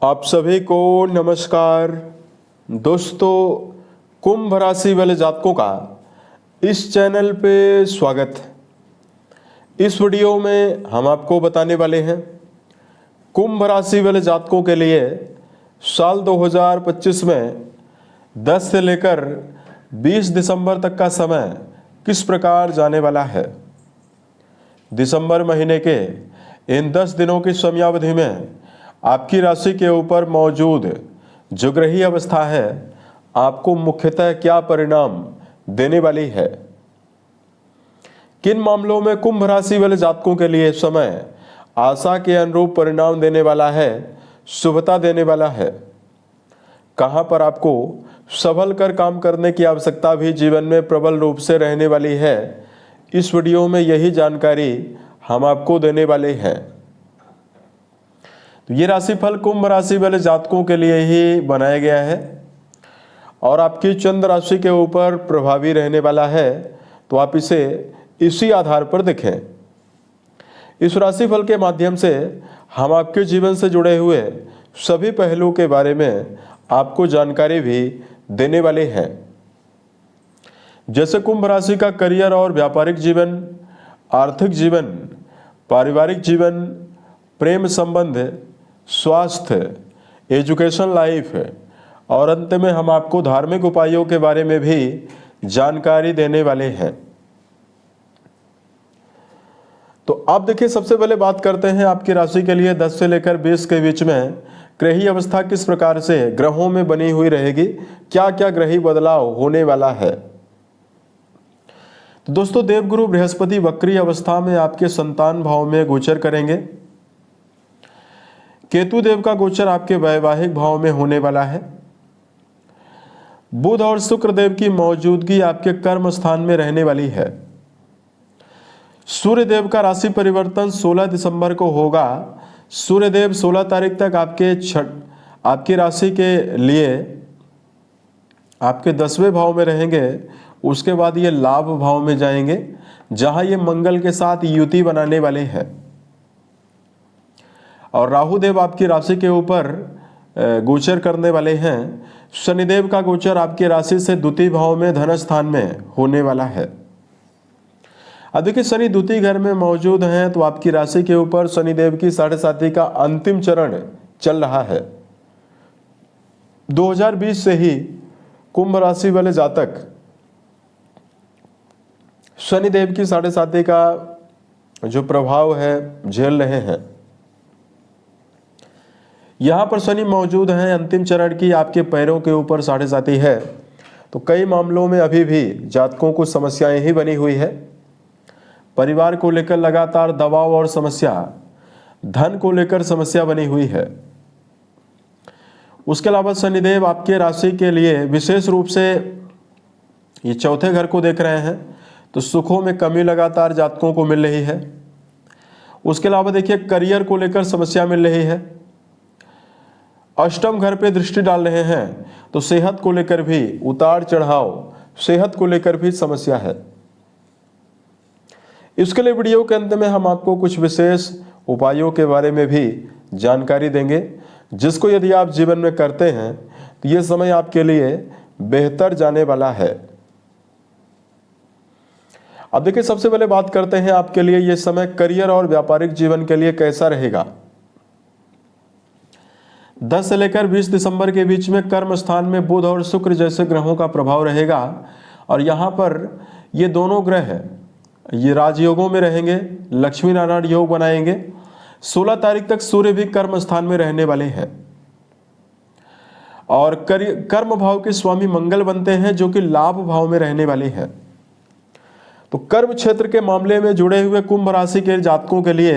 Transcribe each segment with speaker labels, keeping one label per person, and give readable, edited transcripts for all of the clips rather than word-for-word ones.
Speaker 1: आप सभी को नमस्कार। दोस्तों, कुंभ राशि वाले जातकों का इस चैनल पे स्वागत है। इस वीडियो में हम आपको बताने वाले हैं कुंभ राशि वाले जातकों के लिए साल 2025 में 10 से लेकर 20 दिसंबर तक का समय किस प्रकार जाने वाला है। दिसंबर महीने के इन 10 दिनों की समयावधि में आपकी राशि के ऊपर मौजूद जो ग्रही अवस्था है आपको मुख्यतः क्या परिणाम देने वाली है। किन मामलों में कुंभ राशि वाले जातकों के लिए समय आशा के अनुरूप परिणाम देने वाला है, शुभता देने वाला है। कहां पर आपको संभल कर काम करने की आवश्यकता भी जीवन में प्रबल रूप से रहने वाली है। इस वीडियो में यही जानकारी हम आपको देने वाले हैं। तो ये राशिफल कुंभ राशि वाले जातकों के लिए ही बनाया गया है और आपकी चंद्र राशि के ऊपर प्रभावी रहने वाला है, तो आप इसे इसी आधार पर देखें। इस राशिफल के माध्यम से हम आपके जीवन से जुड़े हुए सभी पहलुओं के बारे में आपको जानकारी भी देने वाले हैं। जैसे कुंभ राशि का करियर और व्यापारिक जीवन, आर्थिक जीवन, पारिवारिक जीवन, प्रेम संबंध, स्वास्थ्य, एजुकेशन लाइफ और अंत में हम आपको धार्मिक उपायों के बारे में भी जानकारी देने वाले हैं। तो आप देखिए, सबसे पहले बात करते हैं आपकी राशि के लिए 10 से लेकर 20 के बीच में ग्रही अवस्था किस प्रकार से ग्रहों में बनी हुई रहेगी, क्या क्या ग्रही बदलाव होने वाला है। तो दोस्तों, देवगुरु बृहस्पति वक्री अवस्था में आपके संतान भाव में गोचर करेंगे। केतु देव का गोचर आपके वैवाहिक भाव में होने वाला है। बुध और शुक्र देव की मौजूदगी आपके कर्म स्थान में रहने वाली है। सूर्य देव का राशि परिवर्तन 16 दिसंबर को होगा। सूर्य देव 16 तारीख तक आपकी राशि के लिए आपके 10वें भाव में रहेंगे। उसके बाद ये लाभ भाव में जाएंगे, जहां ये मंगल के साथ युति बनाने वाले हैं। और राहु देव आपकी राशि के ऊपर गोचर करने वाले हैं। शनिदेव का गोचर आपकी राशि से द्वितीय भाव में धन स्थान में होने वाला है। अब देखिए, शनि द्वितीय घर में मौजूद हैं, तो आपकी राशि के ऊपर शनिदेव की 7.5 का अंतिम चरण चल रहा है। 2020 से ही कुंभ राशि वाले जातक शनिदेव की 7.5 का जो प्रभाव है झेल रहे हैं। यहां पर शनि मौजूद हैं, अंतिम चरण की आपके पैरों के ऊपर 7.5 है, तो कई मामलों में अभी भी जातकों को समस्याएं ही बनी हुई है। परिवार को लेकर लगातार दबाव और समस्या, धन को लेकर समस्या बनी हुई है। उसके अलावा शनिदेव आपके राशि के लिए विशेष रूप से ये चौथे घर को देख रहे हैं, तो सुखों में कमी लगातार जातकों को मिल रही है। उसके अलावा देखिए, करियर को लेकर समस्या मिल रही है। अष्टम घर पे दृष्टि डाल रहे हैं, तो सेहत को लेकर भी उतार चढ़ाव, सेहत को लेकर भी समस्या है। इसके लिए वीडियो के अंत में हम आपको कुछ विशेष उपायों के बारे में भी जानकारी देंगे, जिसको यदि आप जीवन में करते हैं तो ये समय आपके लिए बेहतर जाने वाला है। अब देखिए, सबसे पहले बात करते हैं आपके लिए ये समय करियर और व्यापारिक जीवन के लिए कैसा रहेगा। 10 से लेकर 20 दिसंबर के बीच में कर्म स्थान में बुध और शुक्र जैसे ग्रहों का प्रभाव रहेगा और यहाँ पर ये दोनों ग्रह ये राजयोगों में रहेंगे, लक्ष्मी नारायण योग बनाएंगे। 16 तारीख तक सूर्य भी कर्म स्थान में रहने वाले हैं और कर्म भाव के स्वामी मंगल बनते हैं, जो कि लाभ भाव में रहने वाले हैं। तो कर्म क्षेत्र के मामले में जुड़े हुए कुंभ राशि के जातकों के लिए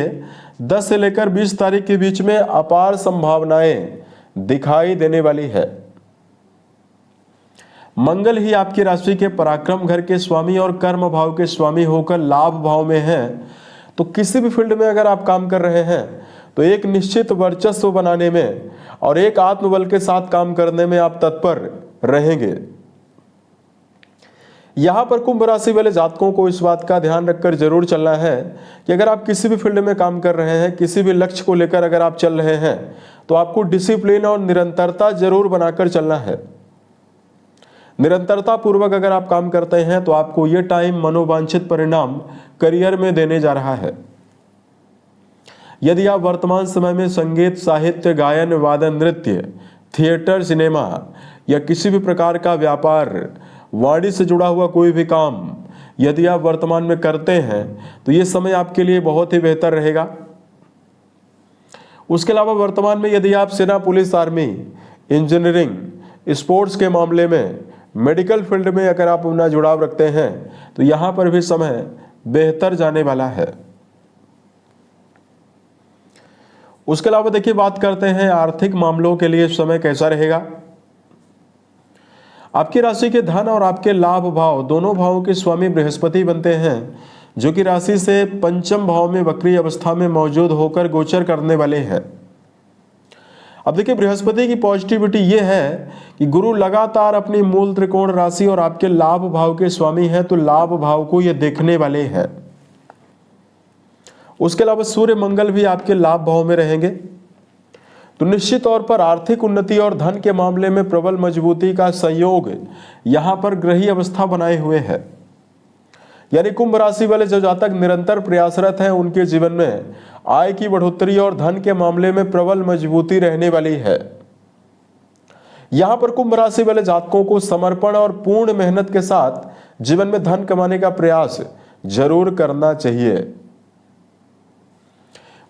Speaker 1: 10 से लेकर 20 तारीख के बीच में अपार संभावनाएं दिखाई देने वाली है। मंगल ही आपकी राशि के पराक्रम घर के स्वामी और कर्म भाव के स्वामी होकर लाभ भाव में हैं, तो किसी भी फील्ड में अगर आप काम कर रहे हैं तो एक निश्चित वर्चस्व बनाने में और एक आत्मबल के साथ काम करने में आप तत्पर रहेंगे। यहाँ पर कुंभ राशि वाले जातकों को इस बात का ध्यान रखकर जरूर चलना है कि अगर आप किसी भी फील्ड में काम कर रहे हैं, किसी भी लक्ष्य को लेकर अगर आप चल रहे हैं, तो आपको डिसिप्लिन और निरंतरता जरूर बनाकर चलना है। निरंतरता पूर्वक अगर आप काम करते हैं तो आपको ये टाइम मनोवांछित परिणाम करियर में देने जा रहा है। यदि आप वर्तमान समय में संगीत, साहित्य, गायन, वादन, नृत्य, थिएटर, सिनेमा या किसी भी प्रकार का व्यापार, वाणी से जुड़ा हुआ कोई भी काम यदि आप वर्तमान में करते हैं तो ये समय आपके लिए बहुत ही बेहतर रहेगा। उसके अलावा वर्तमान में यदि आप सेना, पुलिस, आर्मी, इंजीनियरिंग, स्पोर्ट्स के मामले में, मेडिकल फील्ड में अगर आप अपना जुड़ाव रखते हैं तो यहाँ पर भी समय बेहतर जाने वाला है। उसके अलावा देखिए बात करते हैं आर्थिक मामलों के लिए समय कैसा रहेगा। आपकी राशि के धन और आपके लाभ भाव दोनों भावों के स्वामी बृहस्पति बनते हैं, जो कि राशि से पंचम भाव में वक्री अवस्था में मौजूद होकर गोचर करने वाले हैं। अब देखिए बृहस्पति की पॉजिटिविटी ये है कि गुरु लगातार अपनी मूल त्रिकोण राशि और आपके लाभ भाव के स्वामी हैं, तो लाभ भाव को ये देखने वाले हैं। उसके अलावा सूर्य मंगल भी आपके लाभ भाव में रहेंगे, तो निश्चित तौर पर आर्थिक उन्नति और धन के मामले में प्रबल मजबूती का संयोग यहां पर ग्रही अवस्था बनाए हुए है। यानी कुंभ राशि वाले जो जातक निरंतर प्रयासरत हैं उनके जीवन में आय की बढ़ोतरी और धन के मामले में प्रबल मजबूती रहने वाली है। यहां पर कुंभ राशि वाले जातकों को समर्पण और पूर्ण मेहनत के साथ जीवन में धन कमाने का प्रयास जरूर करना चाहिए।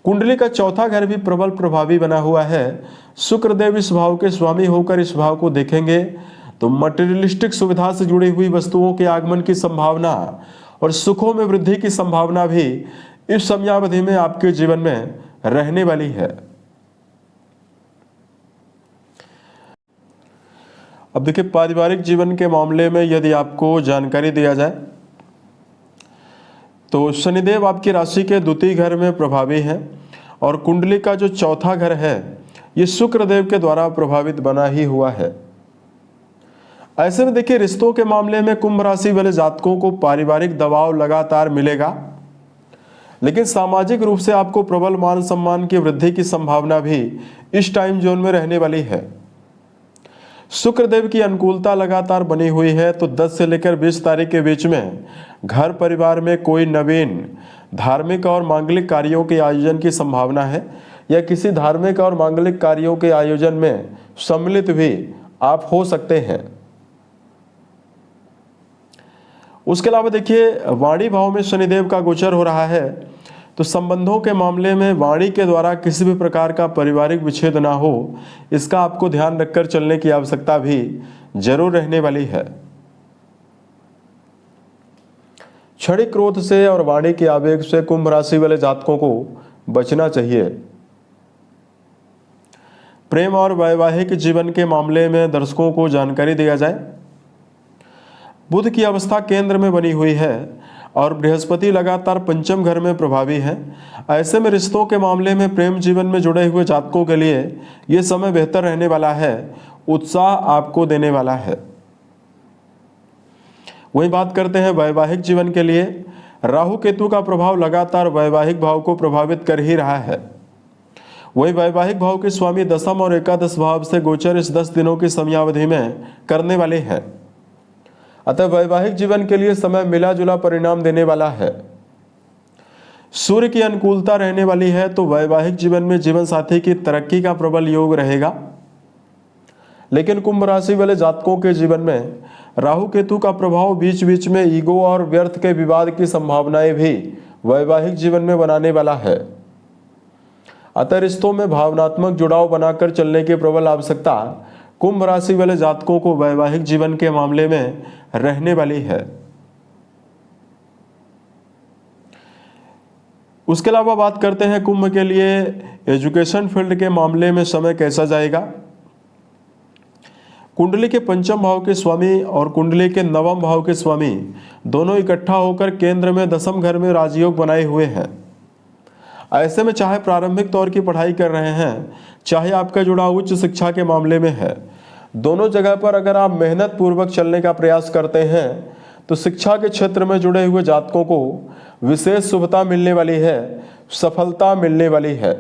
Speaker 1: कुंडली का चौथा घर भी प्रबल प्रभावी बना हुआ है। शुक्रदेव इस भाव के स्वामी होकर इस भाव को देखेंगे तो मटेरियलिस्टिक सुविधा से जुड़ी हुई वस्तुओं के आगमन की संभावना और सुखों में वृद्धि की संभावना भी इस समयावधि में आपके जीवन में रहने वाली है। अब देखिए पारिवारिक जीवन के मामले में यदि आपको जानकारी दिया जाए तो शनिदेव आपकी राशि के द्वितीय घर में प्रभावी हैं और कुंडली का जो चौथा घर है ये शुक्रदेव के द्वारा प्रभावित बना ही हुआ है। ऐसे में देखिए रिश्तों के मामले में कुंभ राशि वाले जातकों को पारिवारिक दबाव लगातार मिलेगा, लेकिन सामाजिक रूप से आपको प्रबल मान सम्मान की वृद्धि की संभावना भी इस टाइम जोन में रहने वाली है। शुक्रदेव की अनुकूलता लगातार बनी हुई है, तो 10 से लेकर 20 तारीख के बीच में घर परिवार में कोई नवीन धार्मिक और मांगलिक कार्यों के आयोजन की संभावना है या किसी धार्मिक और मांगलिक कार्यों के आयोजन में सम्मिलित भी आप हो सकते हैं। उसके अलावा देखिए वाणी भाव में शनिदेव का गोचर हो रहा है, तो संबंधों के मामले में वाणी के द्वारा किसी भी प्रकार का पारिवारिक विच्छेद ना हो, इसका आपको ध्यान रखकर चलने की आवश्यकता भी जरूर रहने वाली है। क्षणिक क्रोध से और वाणी के आवेग से कुंभ राशि वाले जातकों को बचना चाहिए। प्रेम और वैवाहिक जीवन के मामले में दर्शकों को जानकारी दिया जाए। बुध की अवस्था केंद्र में बनी हुई है और बृहस्पति लगातार पंचम घर में प्रभावी है। ऐसे में रिश्तों के मामले में प्रेम जीवन में जुड़े हुए जातकों के लिए यह समय बेहतर रहने वाला है, उत्साह आपको देने वाला है। वही बात करते हैं वैवाहिक जीवन के लिए। राहु केतु का प्रभाव लगातार वैवाहिक भाव को प्रभावित कर ही रहा है। वही वैवाहिक भाव के स्वामी दशम और एकादश भाव से गोचर इस 10 दिनों की समयावधि में करने वाले हैं, अतः वैवाहिक जीवन के लिए समय मिला जुला परिणाम देने वाला है। सूर्य की अनुकूलता रहने वाली है, तो वैवाहिक जीवन में जीवन साथी की तरक्की का प्रबल योग रहेगा। लेकिन कुंभ राशि वाले जातकों के जीवन में राहु केतु का प्रभाव बीच बीच में ईगो और व्यर्थ के विवाद की संभावनाएं भी वैवाहिक जीवन में बनाने वाला है। अतः रिश्तों में भावनात्मक जुड़ाव बनाकर चलने की प्रबल आवश्यकता कुंभ राशि वाले जातकों को वैवाहिक जीवन के मामले में रहने वाली है। उसके अलावा बात करते हैं कुंभ के लिए एजुकेशन फील्ड के मामले में समय कैसा जाएगा। कुंडली के पंचम भाव के स्वामी और कुंडली के नवम भाव के स्वामी दोनों इकट्ठा होकर केंद्र में दशम घर में राजयोग बनाए हुए हैं। ऐसे में चाहे प्रारंभिक तौर की पढ़ाई कर रहे हैं, चाहे आपका जुड़ाव उच्च शिक्षा के मामले में है, दोनों जगह पर अगर आप मेहनत पूर्वक चलने का प्रयास करते हैं तो शिक्षा के क्षेत्र में जुड़े हुए जातकों को विशेष शुभता मिलने वाली है, सफलता मिलने वाली है।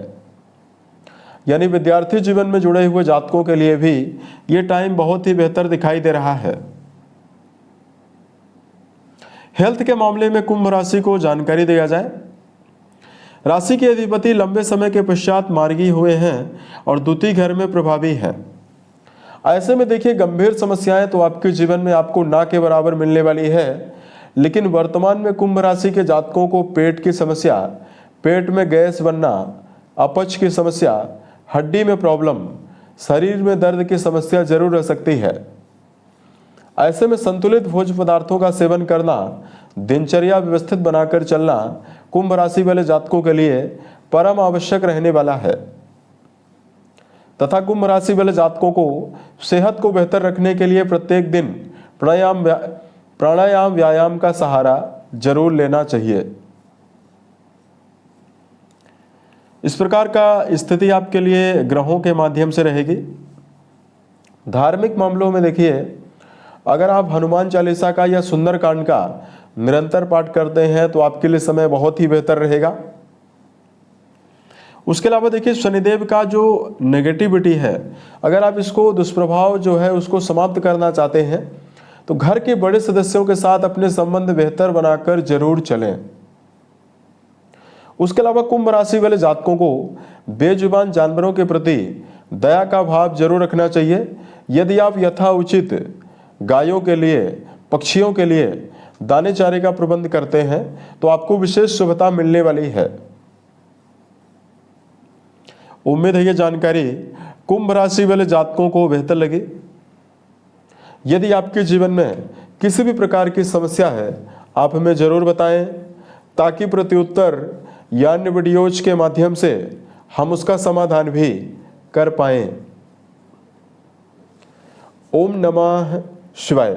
Speaker 1: यानी विद्यार्थी जीवन में जुड़े हुए जातकों के लिए भी ये टाइम बहुत ही बेहतर दिखाई दे रहा है। हेल्थ के मामले में कुंभ राशि को जानकारी दिया जाए। राशि के अधिपति लंबे समय के पश्चात मार्गी हुए हैं और द्वितीय घर में प्रभावी हैं। ऐसे में देखिए, गंभीर समस्याएं तो आपके जीवन में आपको ना के बराबर मिलने वाली है, लेकिन वर्तमान में कुंभ राशि के जातकों को पेट की समस्या, पेट में गैस बनना, अपच की समस्या, हड्डी में प्रॉब्लम, शरीर में दर्द की समस्या जरूर रह सकती है। ऐसे में संतुलित भोज्य पदार्थों का सेवन करना, दिनचर्या व्यवस्थित बनाकर चलना कुंभ राशि वाले जातकों के लिए परम आवश्यक रहने वाला है तथा कुंभ राशि वाले जातकों को सेहत को बेहतर रखने के लिए प्रत्येक दिन प्राणायाम व्यायाम का सहारा जरूर लेना चाहिए। इस प्रकार का स्थिति आपके लिए ग्रहों के माध्यम से रहेगी। धार्मिक मामलों में देखिए, अगर आप हनुमान चालीसा का या सुंदरकांड का निरंतर पाठ करते हैं तो आपके लिए समय बहुत ही बेहतर रहेगा। उसके अलावा देखिए, शनिदेव का जो नेगेटिविटी है, अगर आप इसको दुष्प्रभाव जो है उसको समाप्त करना चाहते हैं तो घर के बड़े सदस्यों के साथ अपने संबंध बेहतर बनाकर जरूर चलें। उसके अलावा कुंभ राशि वाले जातकों को बेजुबान जानवरों के प्रति दया का भाव जरूर रखना चाहिए। यदि आप यथाउचित गायों के लिए, पक्षियों के लिए दाने चारे का प्रबंध करते हैं तो आपको विशेष शुभता मिलने वाली है। उम्मीद है ये जानकारी कुंभ राशि वाले जातकों को बेहतर लगी। यदि आपके जीवन में किसी भी प्रकार की समस्या है, आप हमें जरूर बताएं ताकि प्रत्युत्तर या अन्य वीडियोज के माध्यम से हम उसका समाधान भी कर पाएं। ओम नमः शिवाय।